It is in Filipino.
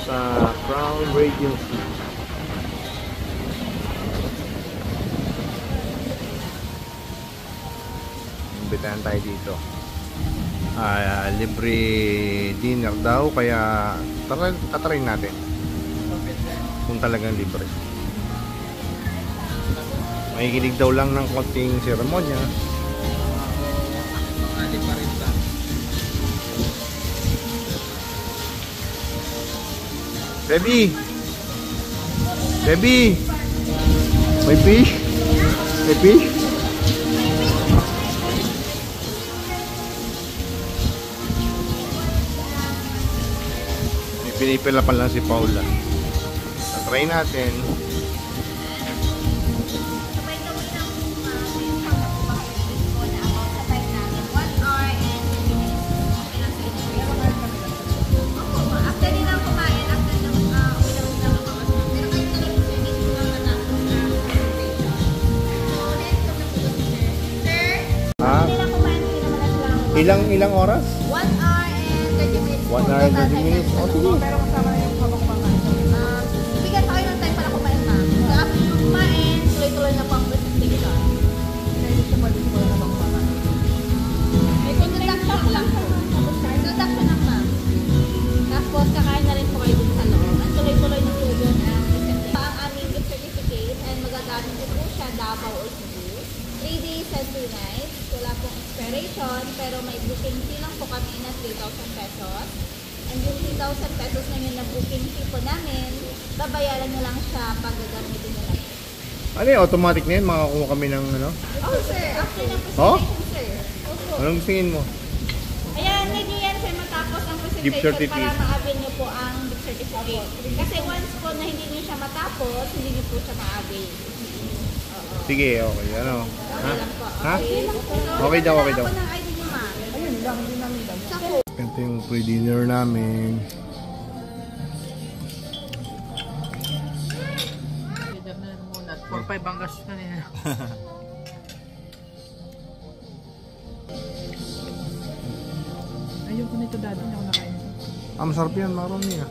sa Crown Regency. Imbitahan tayo dito. Libre dinner daw, kaya tatry natin kung talagang libre. Makikinig daw lang ng konting seremonya. Debbie! Debbie! May fish? May fish? May pinipila pa lang si Paula. Try natin. Ilang oras? 1 hour and 30 minutes. 1 hour and 30 minutes? O, sige. Pero kasama na yung habang-bangan. Bigyan pa kayo ng time para kumain na. So, after nyo kumain, tuloy-tuloy na po ang presentation. Hindi siya pa dito na habang-bangan. Introduction lang. Introduction lang, ma'am. Tapos, kakain na rin po kayo dun sa loob. Ang tuloy-tuloy na po yun ang presentation. Ang aming gift certificate and magagamit din po siya Davao or Cebu. 3 days and 2 nights. Wala pong expiration, pero may booking fee lang po kami na 3,000 pesos. And yung 3,000 pesos na yun na booking fee po namin, babayaran nyo lang siya pag gagamitin nyo lang. Ano yung automatic na yun? Makakuha kami ng ano? Oh, sir. After ng presentation, sir. Opo. Anong tingin mo? Ayan, hindi yan, sir, matapos ang Gift presentation certificate. para ma-avail nyo po ang gift certificate. Kasi once po na hindi nyo siya matapos, hindi nyo po siya ma-avail. Sige, okay. Ano? Okay lang po. Ha? So, Okay daw, okay daw. ako ng ID nyo, ma'am. Ayun lang, hindi namin dami. Sako. Ito yung pre-dinner namin. Dinner na muna. 4-5 ang gastos na nila. Ayoko nito dati, hindi ako nakain. Masarap yan, marami ah.